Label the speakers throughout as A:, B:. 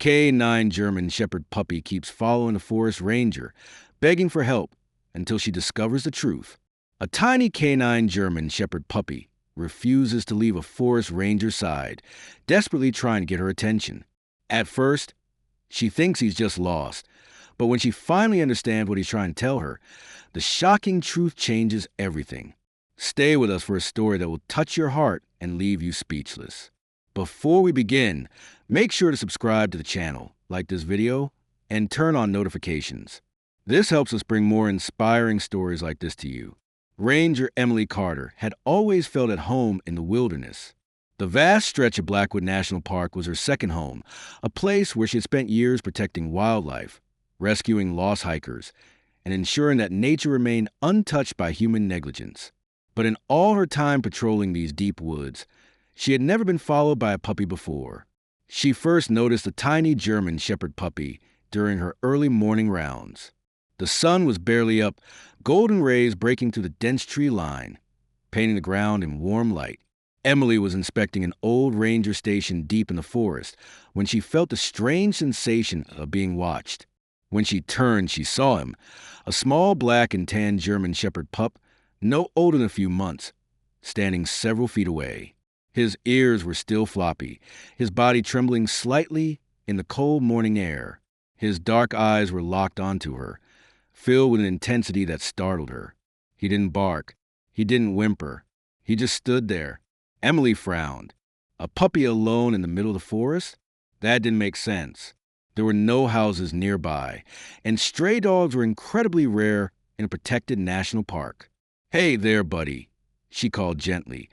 A: K9 German Shepherd puppy keeps following the forest ranger, begging for help until she discovers the truth. A tiny K9 German Shepherd puppy refuses to leave a forest ranger's side, desperately trying to get her attention. At first, she thinks he's just lost, but when she finally understands what he's trying to tell her, the shocking truth changes everything. Stay with us for a story that will touch your heart and leave you speechless. Before we begin, make sure to subscribe to the channel, like this video, and turn on notifications. This helps us bring more inspiring stories like this to you. Ranger Emily Carter had always felt at home in the wilderness. The vast stretch of Blackwood National Park was her second home, a place where she had spent years protecting wildlife, rescuing lost hikers, and ensuring that nature remained untouched by human negligence. But in all her time patrolling these deep woods, she had never been followed by a puppy before. She first noticed a tiny German Shepherd puppy during her early morning rounds. The sun was barely up, golden rays breaking through the dense tree line, painting the ground in warm light. Emily was inspecting an old ranger station deep in the forest when she felt the strange sensation of being watched. When she turned, she saw him, a small black and tan German Shepherd pup, no older than a few months, standing several feet away. His ears were still floppy, his body trembling slightly in the cold morning air. His dark eyes were locked onto her, filled with an intensity that startled her. He didn't bark. He didn't whimper. He just stood there. Emily frowned. A puppy alone in the middle of the forest? That didn't make sense. There were no houses nearby, and stray dogs were incredibly rare in a protected national park. "Hey there, buddy," she called gently,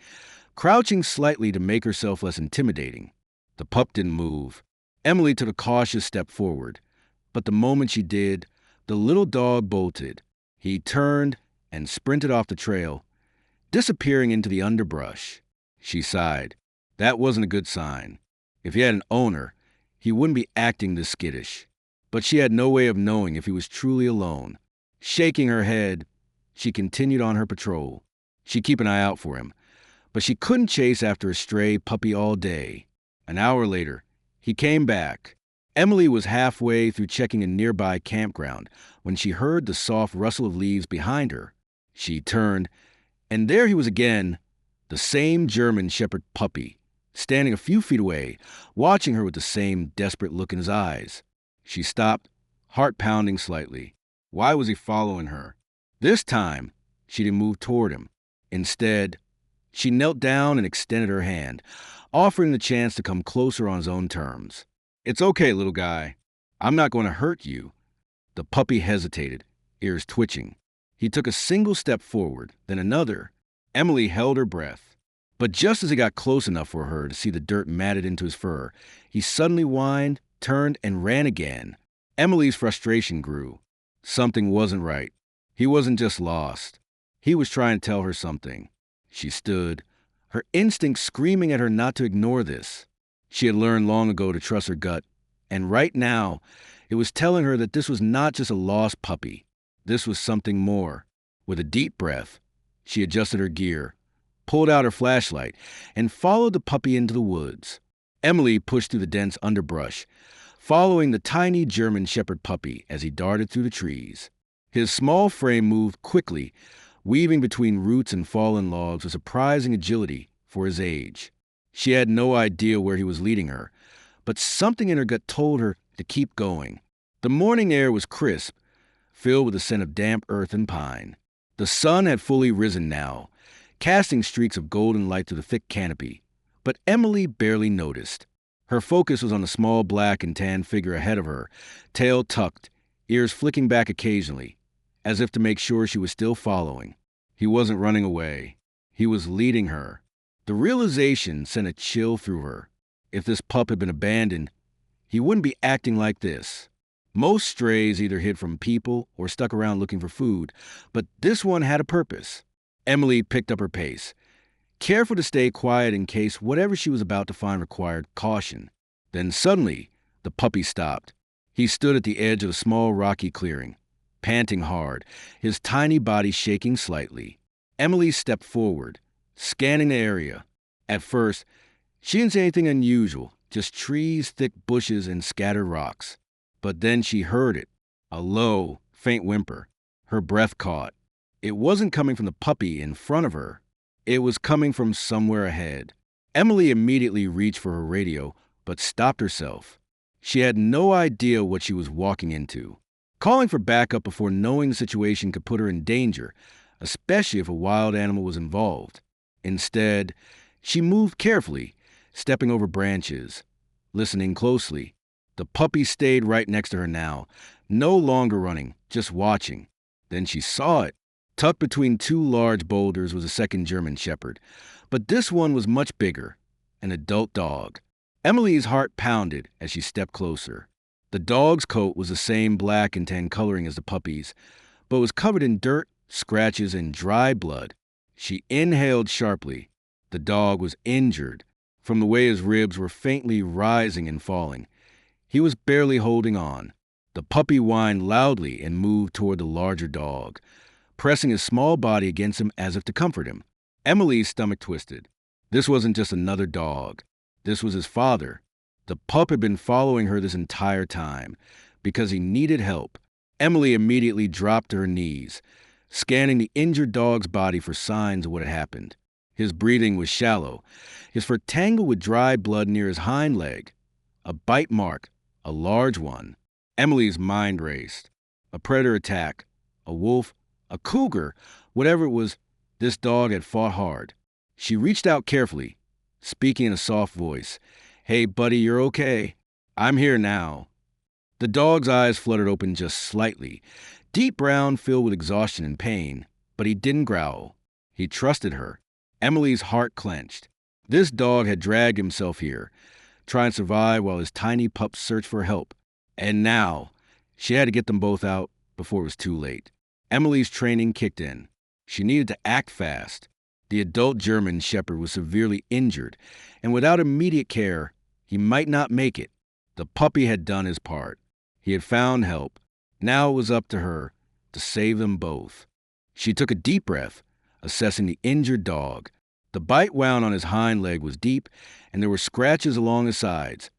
A: crouching slightly to make herself less intimidating. The pup didn't move. Emily took a cautious step forward, but the moment she did, the little dog bolted. He turned and sprinted off the trail, disappearing into the underbrush. She sighed. That wasn't a good sign. If he had an owner, he wouldn't be acting this skittish. But she had no way of knowing if he was truly alone. Shaking her head, she continued on her patrol. She'd keep an eye out for him, but she couldn't chase after a stray puppy all day. An hour later, he came back. Emily was halfway through checking a nearby campground when she heard the soft rustle of leaves behind her. She turned, and there he was again, the same German Shepherd puppy, standing a few feet away, watching her with the same desperate look in his eyes. She stopped, heart pounding slightly. Why was he following her? This time, she didn't move toward him. Instead, she knelt down and extended her hand, offering the chance to come closer on his own terms. "It's okay, little guy. I'm not going to hurt you." The puppy hesitated, ears twitching. He took a single step forward, then another. Emily held her breath. But just as he got close enough for her to see the dirt matted into his fur, he suddenly whined, turned, and ran again. Emily's frustration grew. Something wasn't right. He wasn't just lost. He was trying to tell her something. She stood, her instinct screaming at her not to ignore this. She had learned long ago to trust her gut, and right now, it was telling her that this was not just a lost puppy. This was something more. With a deep breath, she adjusted her gear, pulled out her flashlight, and followed the puppy into the woods. Emily pushed through the dense underbrush, following the tiny German Shepherd puppy as he darted through the trees. His small frame moved quickly, weaving between roots and fallen logs with surprising agility for his age. She had no idea where he was leading her, but something in her gut told her to keep going. The morning air was crisp, filled with the scent of damp earth and pine. The sun had fully risen now, casting streaks of golden light through the thick canopy, but Emily barely noticed. Her focus was on the small black and tan figure ahead of her, tail tucked, ears flicking back occasionally, as if to make sure she was still following. He wasn't running away. He was leading her. The realization sent a chill through her. If this pup had been abandoned, he wouldn't be acting like this. Most strays either hid from people or stuck around looking for food, but this one had a purpose. Emily picked up her pace, careful to stay quiet in case whatever she was about to find required caution. Then suddenly, the puppy stopped. He stood at the edge of a small rocky clearing, panting hard, his tiny body shaking slightly. Emily stepped forward, scanning the area. At first, she didn't see anything unusual, just trees, thick bushes, and scattered rocks. But then she heard it, a low, faint whimper. Her breath caught. It wasn't coming from the puppy in front of her. It was coming from somewhere ahead. Emily immediately reached for her radio, but stopped herself. She had no idea what she was walking into. Calling for backup before knowing the situation could put her in danger, especially if a wild animal was involved. Instead, she moved carefully, stepping over branches, listening closely. The puppy stayed right next to her now, no longer running, just watching. Then she saw it. Tucked between two large boulders was a second German shepherd, but this one was much bigger, an adult dog. Emily's heart pounded as she stepped closer. The dog's coat was the same black and tan coloring as the puppy's, but was covered in dirt, scratches, and dried blood. She inhaled sharply. The dog was injured, from the way his ribs were faintly rising and falling. He was barely holding on. The puppy whined loudly and moved toward the larger dog, pressing his small body against him as if to comfort him. Emily's stomach twisted. This wasn't just another dog. This was his father. The pup had been following her this entire time because he needed help. Emily immediately dropped to her knees, scanning the injured dog's body for signs of what had happened. His breathing was shallow, his fur tangled with dried blood near his hind leg. A bite mark, a large one. Emily's mind raced. A predator attack, a wolf, a cougar, whatever it was, this dog had fought hard. She reached out carefully, speaking in a soft voice. "Hey, buddy, you're okay. I'm here now." The dog's eyes fluttered open just slightly, deep brown filled with exhaustion and pain, but he didn't growl. He trusted her. Emily's heart clenched. This dog had dragged himself here, trying to survive while his tiny pup searched for help. And now, she had to get them both out before it was too late. Emily's training kicked in. She needed to act fast. The adult German shepherd was severely injured, and without immediate care, he might not make it. The puppy had done his part. He had found help. Now it was up to her to save them both. She took a deep breath, assessing the injured dog. The bite wound on his hind leg was deep, and there were scratches along his sides,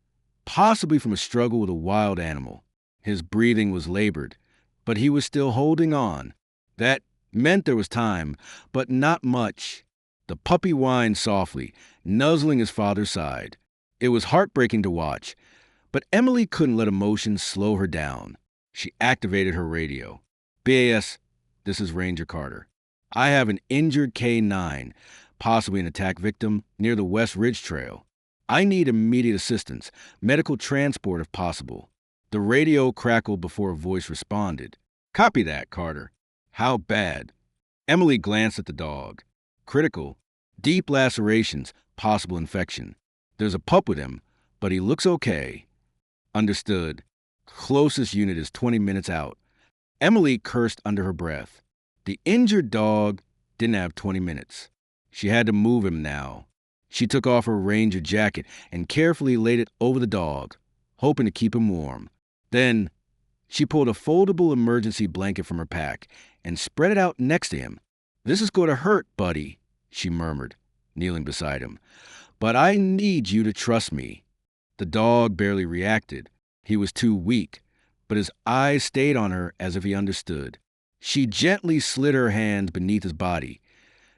A: possibly from a struggle with a wild animal. His breathing was labored, but he was still holding on. That meant there was time, but not much. The puppy whined softly, nuzzling his father's side. It was heartbreaking to watch, but Emily couldn't let emotions slow her down. She activated her radio. "BAS, this is Ranger Carter. I have an injured K9, possibly an attack victim, near the West Ridge Trail. I need immediate assistance, medical transport if possible." The radio crackled before a voice responded. "Copy that, Carter. How bad?" Emily glanced at the dog. "Critical. Deep lacerations, possible infection. There's a pup with him, but he looks okay." "Understood. Closest unit is 20 minutes out." Emily cursed under her breath. The injured dog didn't have 20 minutes. She had to move him now. She took off her ranger jacket and carefully laid it over the dog, hoping to keep him warm. Then she pulled a foldable emergency blanket from her pack and spread it out next to him. "This is going to hurt, buddy," she murmured, kneeling beside him. "But I need you to trust me." The dog barely reacted. He was too weak, but his eyes stayed on her as if he understood. She gently slid her hands beneath his body,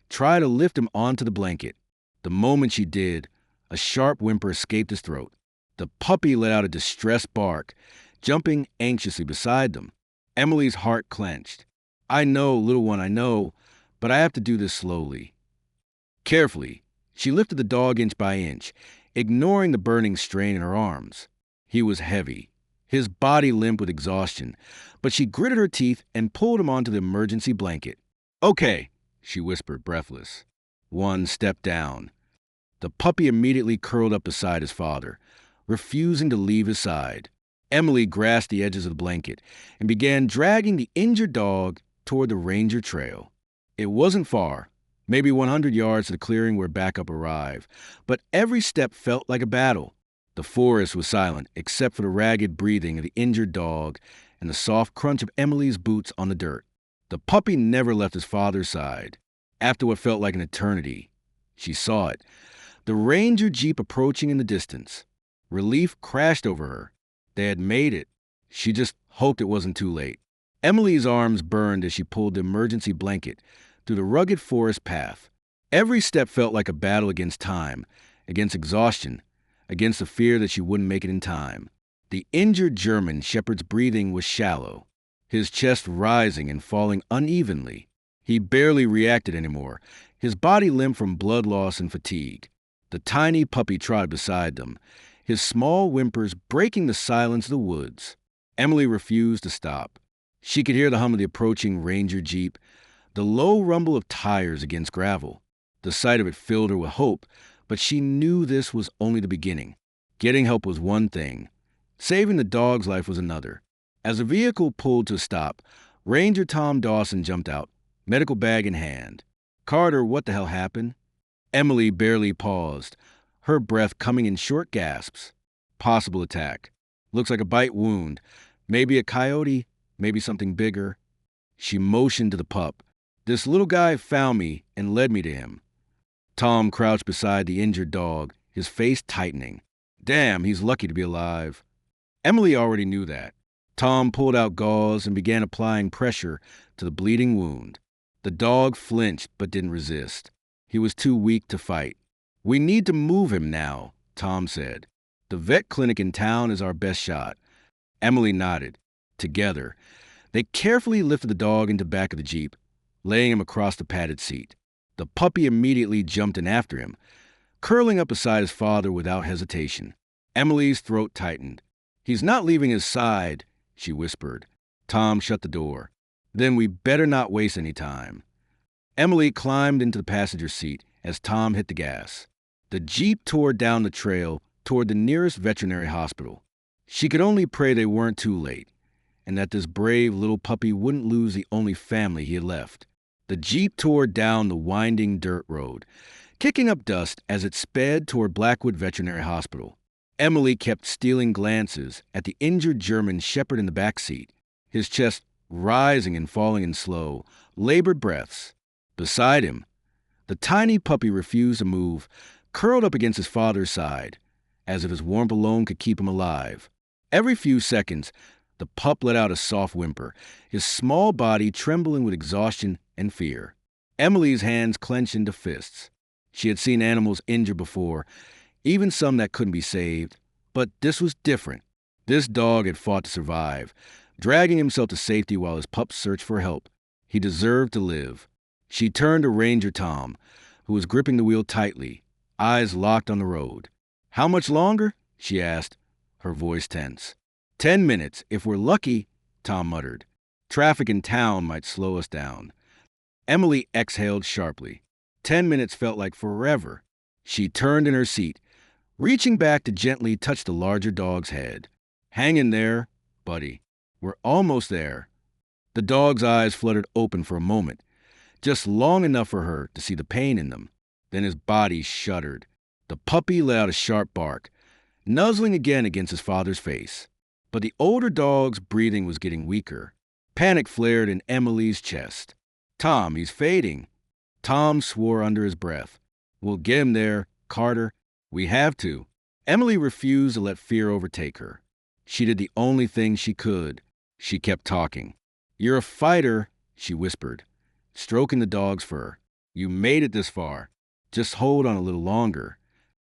A: tried to lift him onto the blanket. The moment she did, a sharp whimper escaped his throat. The puppy let out a distressed bark, jumping anxiously beside them. Emily's heart clenched. "I know, little one, I know, but I have to do this slowly." Carefully, she lifted the dog inch by inch, ignoring the burning strain in her arms. He was heavy, his body limp with exhaustion, but she gritted her teeth and pulled him onto the emergency blanket. "Okay," she whispered, breathless. One step down. The puppy immediately curled up beside his father, refusing to leave his side. Emily grasped the edges of the blanket and began dragging the injured dog toward the ranger trail. It wasn't far, maybe 100 yards to the clearing where backup arrived, but every step felt like a battle. The forest was silent except for the ragged breathing of the injured dog and the soft crunch of Emily's boots on the dirt. The puppy never left his father's side. After what felt like an eternity, she saw it, the ranger jeep approaching in the distance. Relief crashed over her. They had made it. She just hoped it wasn't too late. Emily's arms burned as she pulled the emergency blanket through the rugged forest path. Every step felt like a battle against time, against exhaustion, against the fear that she wouldn't make it in time. The injured German shepherd's breathing was shallow, his chest rising and falling unevenly. He barely reacted anymore, his body limp from blood loss and fatigue. The tiny puppy trotted beside them, his small whimpers breaking the silence of the woods. Emily refused to stop. She could hear the hum of the approaching Ranger Jeep, the low rumble of tires against gravel. The sight of it filled her with hope, but she knew this was only the beginning. Getting help was one thing. Saving the dog's life was another. As the vehicle pulled to a stop, Ranger Tom Dawson jumped out, medical bag in hand. "Carter, what the hell happened?" Emily barely paused, her breath coming in short gasps. "Possible attack. Looks like a bite wound. Maybe a coyote, maybe something bigger." She motioned to the pup. "This little guy found me and led me to him." Tom crouched beside the injured dog, his face tightening. Damn, he's lucky to be alive. Emily already knew that. Tom pulled out gauze and began applying pressure to the bleeding wound. The dog flinched but didn't resist. He was too weak to fight. "We need to move him now," Tom said. "The vet clinic in town is our best shot." Emily nodded. Together, they carefully lifted the dog into the back of the Jeep, laying him across the padded seat. The puppy immediately jumped in after him, curling up beside his father without hesitation. Emily's throat tightened. "He's not leaving his side," she whispered. Tom shut the door. "Then we better not waste any time." Emily climbed into the passenger seat as Tom hit the gas. The Jeep tore down the trail toward the nearest veterinary hospital. She could only pray they weren't too late, and that this brave little puppy wouldn't lose the only family he had left. The Jeep tore down the winding dirt road, kicking up dust as it sped toward Blackwood Veterinary Hospital. Emily kept stealing glances at the injured German shepherd in the back seat, his chest rising and falling in slow, labored breaths. Beside him, the tiny puppy refused to move, curled up against his father's side, as if his warmth alone could keep him alive. Every few seconds, the pup let out a soft whimper, his small body trembling with exhaustion and fear. Emily's hands clenched into fists. She had seen animals injured before, even some that couldn't be saved, but this was different. This dog had fought to survive, dragging himself to safety while his pup searched for help. He deserved to live. She turned to Ranger Tom, who was gripping the wheel tightly, eyes locked on the road. "How much longer?" she asked, her voice tense. 10 minutes, if we're lucky," Tom muttered. "Traffic in town might slow us down." Emily exhaled sharply. 10 minutes felt like forever. She turned in her seat, reaching back to gently touch the larger dog's head. "Hang in there, buddy. We're almost there." The dog's eyes fluttered open for a moment, just long enough for her to see the pain in them. Then his body shuddered. The puppy let out a sharp bark, nuzzling again against his father's face. But the older dog's breathing was getting weaker. Panic flared in Emily's chest. "Tom, he's fading." Tom swore under his breath. "We'll get him there, Carter. We have to." Emily refused to let fear overtake her. She did the only thing she could. She kept talking. "You're a fighter," she whispered, stroking the dog's fur. "You made it this far. Just hold on a little longer."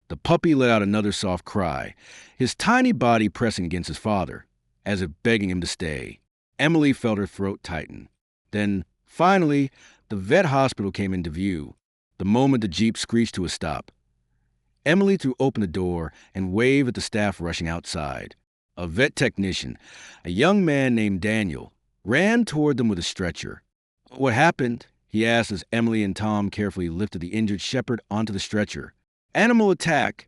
A: The puppy let out another soft cry, his tiny body pressing against his father, as if begging him to stay. Emily felt her throat tighten. Then, finally, the vet hospital came into view, the moment the Jeep screeched to a stop. Emily threw open the door and waved at the staff rushing outside. A vet technician, a young man named Daniel, ran toward them with a stretcher. "What happened?" he asked as Emily and Tom carefully lifted the injured shepherd onto the stretcher. "Animal attack,"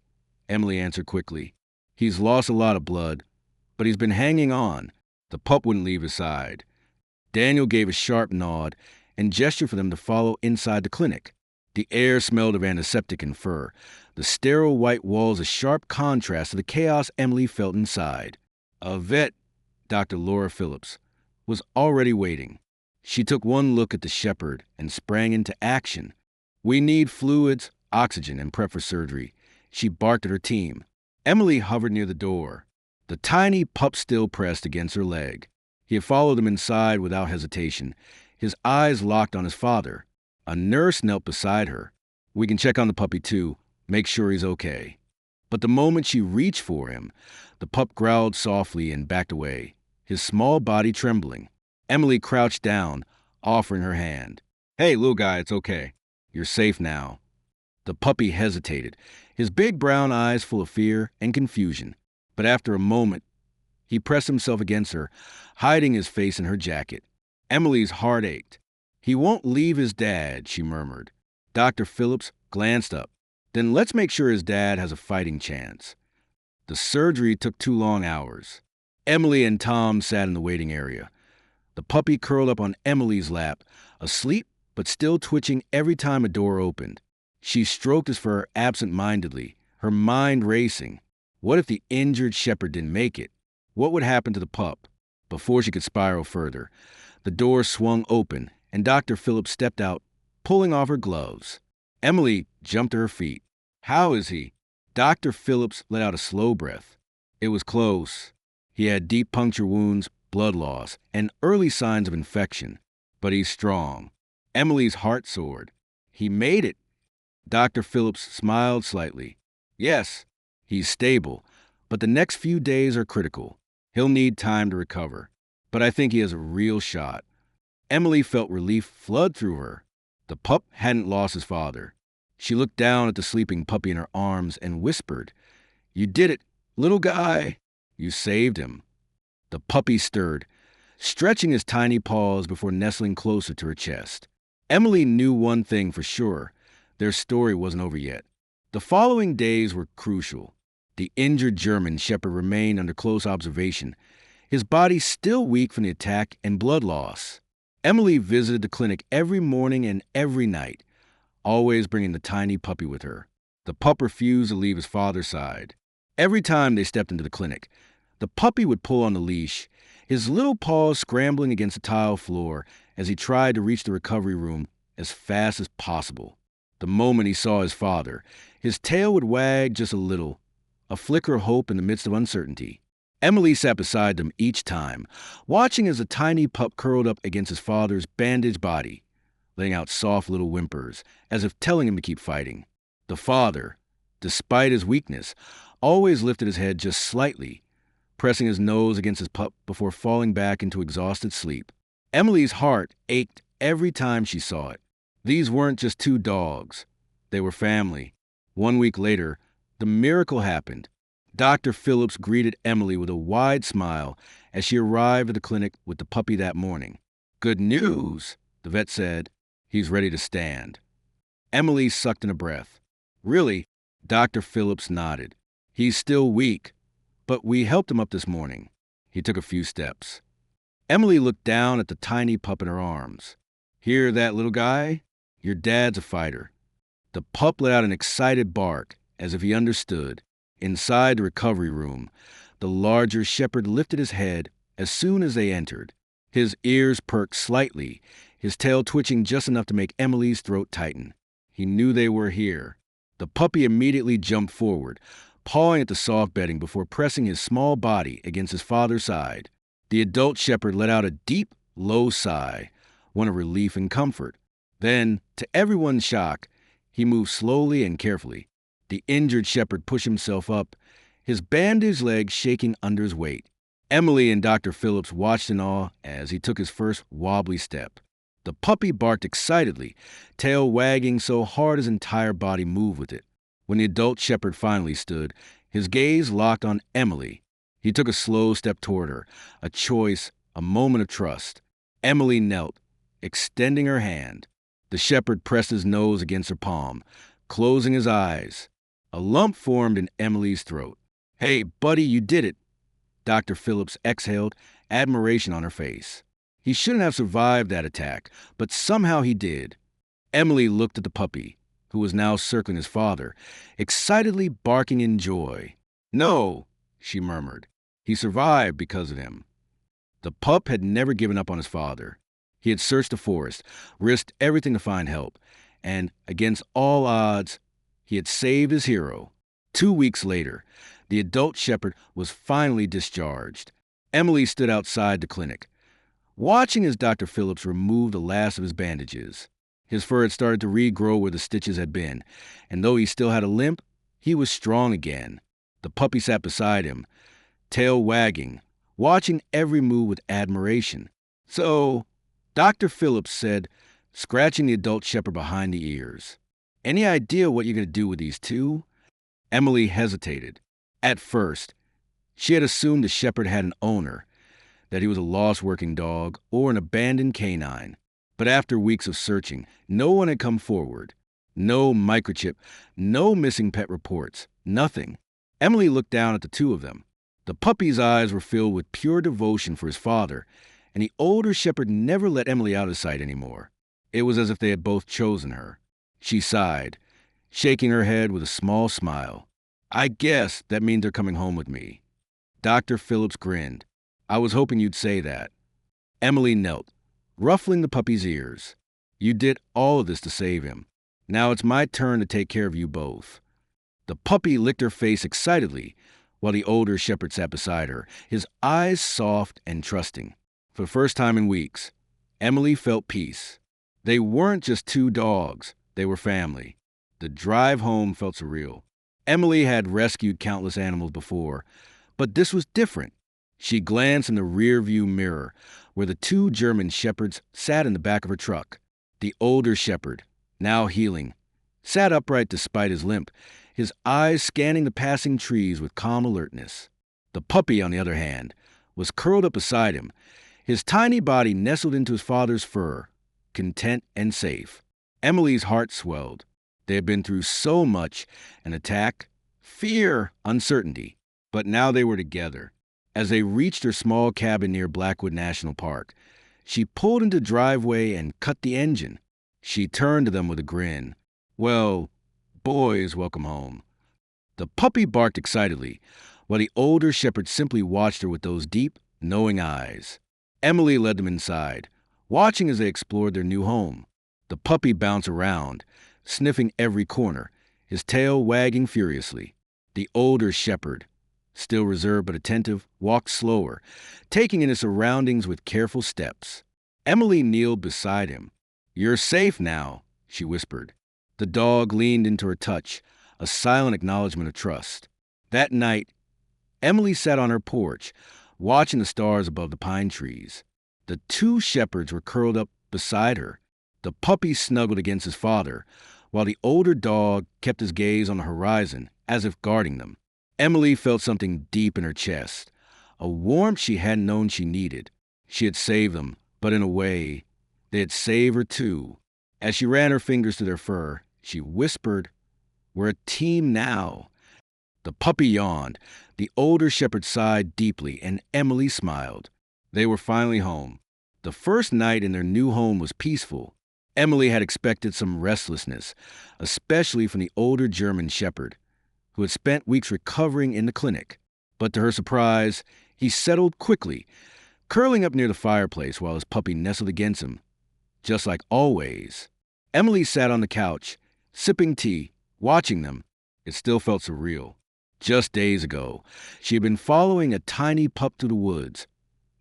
A: Emily answered quickly. "He's lost a lot of blood, but he's been hanging on." The pup wouldn't leave his side. Daniel gave a sharp nod and gestured for them to follow inside the clinic. The air smelled of antiseptic and fur, the sterile white walls a sharp contrast to the chaos Emily felt inside. A vet, Dr. Laura Phillips, was already waiting. She took one look at the shepherd and sprang into action. "We need fluids, oxygen, and prep for surgery," she barked at her team. Emily hovered near the door. The tiny pup still pressed against her leg. He had followed them inside without hesitation, his eyes locked on his father. A nurse knelt beside her. "We can check on the puppy too, make sure he's okay." But the moment she reached for him, the pup growled softly and backed away, his small body trembling. Emily crouched down, offering her hand. "Hey, little guy, it's okay. You're safe now." The puppy hesitated, his big brown eyes full of fear and confusion. But after a moment, he pressed himself against her, hiding his face in her jacket. Emily's heart ached. "He won't leave his dad," she murmured. Dr. Phillips glanced up. "Then let's make sure his dad has a fighting chance." The surgery took 2 long hours. Emily and Tom sat in the waiting area. The puppy curled up on Emily's lap, asleep but still twitching every time a door opened. She stroked his fur absent-mindedly, her mind racing. What if the injured shepherd didn't make it? What would happen to the pup? Before she could spiral further, the door swung open, and Dr. Phillips stepped out, pulling off her gloves. Emily jumped to her feet. "How is he?" Dr. Phillips let out a slow breath. "It was close. He had deep puncture wounds, blood loss, and early signs of infection. But he's strong." Emily's heart soared. "He made it." Dr. Phillips smiled slightly. "Yes, he's stable, but the next few days are critical. He'll need time to recover. But I think he has a real shot." Emily felt relief flood through her. The pup hadn't lost his father. She looked down at the sleeping puppy in her arms and whispered, "You did it, little guy. You saved him." The puppy stirred, stretching his tiny paws before nestling closer to her chest. Emily knew one thing for sure. Their story wasn't over yet. The following days were crucial. The injured German shepherd remained under close observation, his body still weak from the attack and blood loss. Emily visited the clinic every morning and every night, always bringing the tiny puppy with her. The pup refused to leave his father's side. Every time they stepped into the clinic, the puppy would pull on the leash, his little paws scrambling against the tile floor as he tried to reach the recovery room as fast as possible. The moment he saw his father, his tail would wag just a little, a flicker of hope in the midst of uncertainty. Emily sat beside them each time, watching as the tiny pup curled up against his father's bandaged body, letting out soft little whimpers, as if telling him to keep fighting. The father, despite his weakness, always lifted his head just slightly, pressing his nose against his pup before falling back into exhausted sleep. Emily's heart ached every time she saw it. These weren't just two dogs. They were family. 1 week later, the miracle happened. Dr. Phillips greeted Emily with a wide smile as she arrived at the clinic with the puppy that morning. "Good news," the vet said. "He's ready to stand." Emily sucked in a breath. "Really?" Dr. Phillips nodded. "He's still weak, but we helped him up this morning." He took a few steps. Emily looked down at the tiny pup in her arms. "Hear that, little guy? Your dad's a fighter." The pup let out an excited bark, as if he understood. Inside the recovery room, the larger shepherd lifted his head as soon as they entered. His ears perked slightly, his tail twitching just enough to make Emily's throat tighten. He knew they were here. The puppy immediately jumped forward, pawing at the soft bedding before pressing his small body against his father's side. The adult shepherd let out a deep, low sigh, one of relief and comfort. Then, to everyone's shock, he moved slowly and carefully. The injured shepherd pushed himself up, his bandaged legs shaking under his weight. Emily and Dr. Phillips watched in awe as he took his first wobbly step. The puppy barked excitedly, tail wagging so hard his entire body moved with it. When the adult shepherd finally stood, his gaze locked on Emily. He took a slow step toward her, a choice, a moment of trust. Emily knelt, extending her hand. The shepherd pressed his nose against her palm, closing his eyes. A lump formed in Emily's throat. "Hey, buddy, you did it." Dr. Phillips exhaled, admiration on her face. He shouldn't have survived that attack, but somehow he did. Emily looked at the puppy, who was now circling his father, excitedly barking in joy. "No," she murmured. "He survived because of him." The pup had never given up on his father. He had searched the forest, risked everything to find help, and, against all odds, he had saved his hero. 2 weeks later, The adult shepherd was finally discharged. Emily stood outside the clinic, watching as Dr. Phillips removed the last of his bandages. His fur had started to regrow where the stitches had been, and though he still had a limp, he was strong again. The puppy sat beside him, tail wagging, watching every move with admiration. "So," Dr. Phillips said, scratching the adult shepherd behind the ears, "any idea what you're going to do with these two?" Emily hesitated. At first, she had assumed the shepherd had an owner, that he was a lost working dog or an abandoned canine. But after weeks of searching, no one had come forward. No microchip, no missing pet reports, nothing. Emily looked down at the two of them. The puppy's eyes were filled with pure devotion for his father, and the older shepherd never let Emily out of sight anymore. It was as if they had both chosen her. She sighed, shaking her head with a small smile. "I guess that means they're coming home with me." Dr. Phillips grinned. "I was hoping you'd say that." Emily knelt, ruffling the puppy's ears. "You did all of this to save him. Now it's my turn to take care of you both." The puppy licked her face excitedly, while the older shepherd sat beside her, his eyes soft and trusting. For the first time in weeks, Emily felt peace. They weren't just two dogs, they were family. The drive home felt surreal. Emily had rescued countless animals before, but this was different. She glanced in the rearview mirror, where the two German shepherds sat in the back of her truck. The older shepherd, now healing, sat upright despite his limp, his eyes scanning the passing trees with calm alertness. The puppy, on the other hand, was curled up beside him, his tiny body nestled into his father's fur, content and safe. Emily's heart swelled. They had been through so much, an attack, fear, uncertainty. But now they were together. As they reached her small cabin near Blackwood National Park, she pulled into the driveway and cut the engine. She turned to them with a grin. "Well, boys, welcome home." The puppy barked excitedly, while the older shepherd simply watched her with those deep, knowing eyes. Emily led them inside, watching as they explored their new home. The puppy bounced around, sniffing every corner, his tail wagging furiously. The older shepherd, still reserved but attentive, walked slower, taking in his surroundings with careful steps. Emily kneeled beside him. "You're safe now," she whispered. The dog leaned into her touch, a silent acknowledgement of trust. That night, Emily sat on her porch, watching the stars above the pine trees. The two shepherds were curled up beside her. The puppy snuggled against his father, while the older dog kept his gaze on the horizon, as if guarding them. Emily felt something deep in her chest, a warmth she hadn't known she needed. She had saved them, but in a way, they had saved her too. As she ran her fingers through their fur, she whispered, "We're a team now." The puppy yawned, the older shepherd sighed deeply, and Emily smiled. They were finally home. The first night in their new home was peaceful. Emily had expected some restlessness, especially from the older German shepherd, who had spent weeks recovering in the clinic. But to her surprise, he settled quickly, curling up near the fireplace while his puppy nestled against him, just like always. Emily sat on the couch, sipping tea, watching them. It still felt surreal. Just days ago, she had been following a tiny pup through the woods,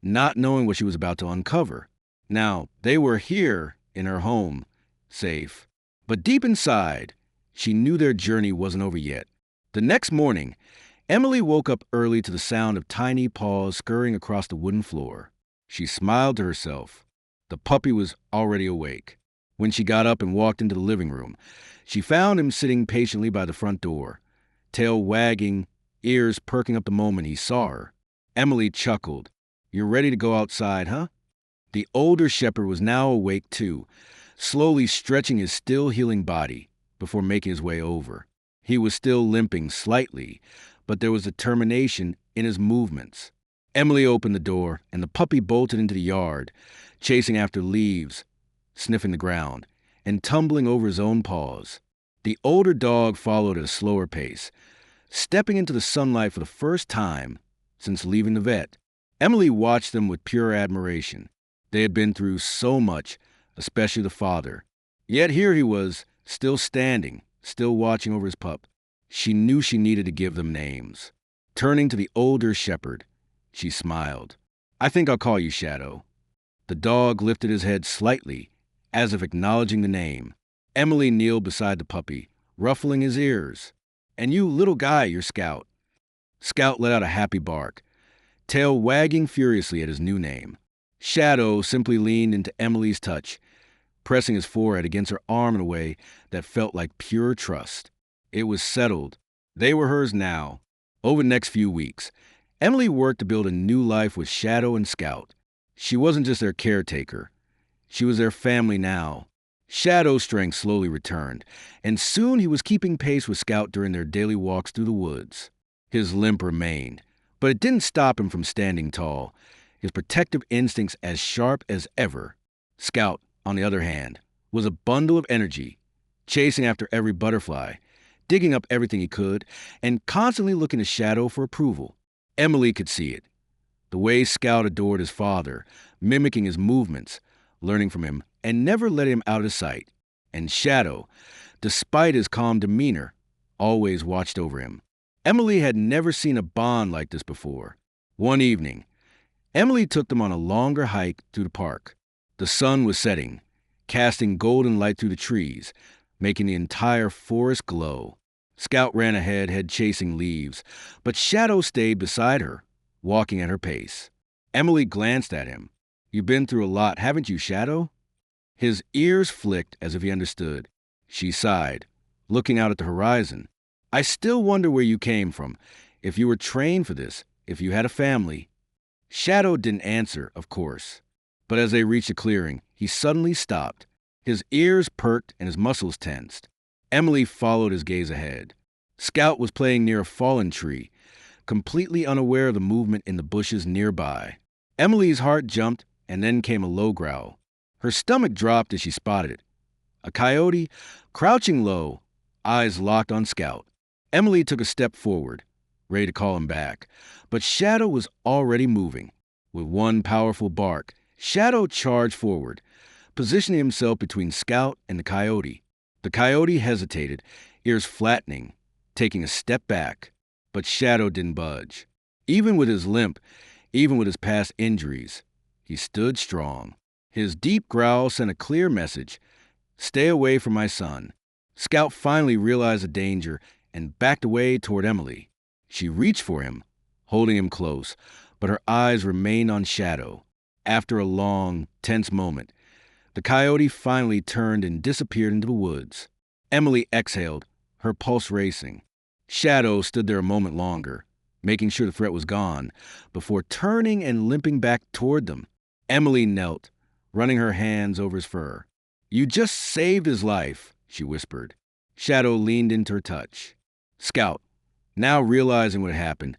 A: not knowing what she was about to uncover. Now, they were here, in her home, safe. But deep inside, she knew their journey wasn't over yet. The next morning, Emily woke up early to the sound of tiny paws scurrying across the wooden floor. She smiled to herself. The puppy was already awake. When she got up and walked into the living room, she found him sitting patiently by the front door, tail wagging, ears perking up the moment he saw her. Emily chuckled. "You're ready to go outside, huh?" The older shepherd was now awake too, slowly stretching his still healing body before making his way over. He was still limping slightly, but there was determination in his movements. Emily opened the door, and the puppy bolted into the yard, chasing after leaves, sniffing the ground, and tumbling over his own paws. The older dog followed at a slower pace, stepping into the sunlight for the first time since leaving the vet. Emily watched them with pure admiration. They had been through so much, especially the father. Yet here he was, still standing, still watching over his pup. She knew she needed to give them names. Turning to the older shepherd, she smiled. I think I'll call you Shadow. The dog lifted his head slightly, as if acknowledging the name. Emily kneeled beside the puppy, ruffling his ears. And you, little guy, you're Scout. Scout let out a happy bark, tail wagging furiously at his new name. Shadow simply leaned into Emily's touch, pressing his forehead against her arm in a way that felt like pure trust. It was settled. They were hers now. Over the next few weeks, Emily worked to build a new life with Shadow and Scout. She wasn't just their caretaker. She was their family now. Shadow's strength slowly returned, and soon he was keeping pace with Scout during their daily walks through the woods. His limp remained, but it didn't stop him from standing tall, his protective instincts as sharp as ever. Scout, on the other hand, was a bundle of energy, chasing after every butterfly, digging up everything he could, and constantly looking to Shadow for approval. Emily could see it. The way Scout adored his father, mimicking his movements, learning from him, and never letting him out of sight. And Shadow, despite his calm demeanor, always watched over him. Emily had never seen a bond like this before. One evening, Emily took them on a longer hike through the park. The sun was setting, casting golden light through the trees, making the entire forest glow. Scout ran ahead, head chasing leaves, but Shadow stayed beside her, walking at her pace. Emily glanced at him. You've been through a lot, haven't you, Shadow? His ears flicked as if he understood. She sighed, looking out at the horizon. I still wonder where you came from, if you were trained for this, if you had a family. Shadow didn't answer, of course. But as they reached a clearing, he suddenly stopped. His ears perked and his muscles tensed. Emily followed his gaze ahead. Scout was playing near a fallen tree, completely unaware of the movement in the bushes nearby. Emily's heart jumped, and then came a low growl. Her stomach dropped as she spotted it. A coyote, crouching low, eyes locked on Scout. Emily took a step forward, ready to call him back, but Shadow was already moving. With one powerful bark, Shadow charged forward, positioning himself between Scout and the coyote. The coyote hesitated, ears flattening, taking a step back, but Shadow didn't budge. Even with his limp, even with his past injuries, he stood strong. His deep growl sent a clear message: stay away from my son. Scout finally realized the danger and backed away toward Emily. She reached for him, holding him close, but her eyes remained on Shadow. After a long, tense moment, the coyote finally turned and disappeared into the woods. Emily exhaled, her pulse racing. Shadow stood there a moment longer, making sure the threat was gone, before turning and limping back toward them. Emily knelt, running her hands over his fur. You just saved his life, she whispered. Shadow leaned into her touch. Scout, now realizing what had happened,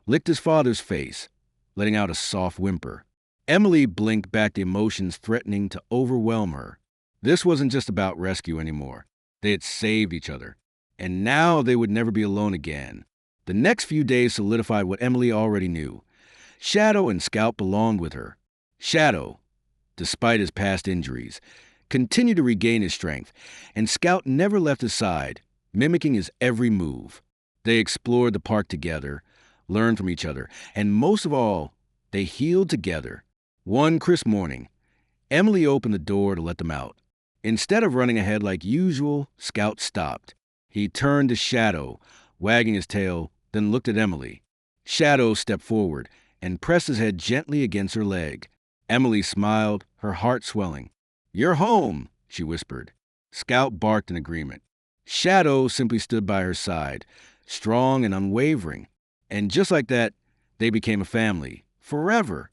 A: licked his father's face, letting out a soft whimper. Emily blinked back the emotions threatening to overwhelm her. This wasn't just about rescue anymore. They had saved each other, and now they would never be alone again. The next few days solidified what Emily already knew. Shadow and Scout belonged with her. Shadow, despite his past injuries, continued to regain his strength, and Scout never left his side, mimicking his every move. They explored the park together, learned from each other, and most of all, they healed together. One crisp morning, Emily opened the door to let them out. Instead of running ahead like usual, Scout stopped. He turned to Shadow, wagging his tail, then looked at Emily. Shadow stepped forward and pressed his head gently against her leg. Emily smiled, her heart swelling. You're home, she whispered. Scout barked in agreement. Shadow simply stood by her side, strong and unwavering. And just like that, they became a family, forever.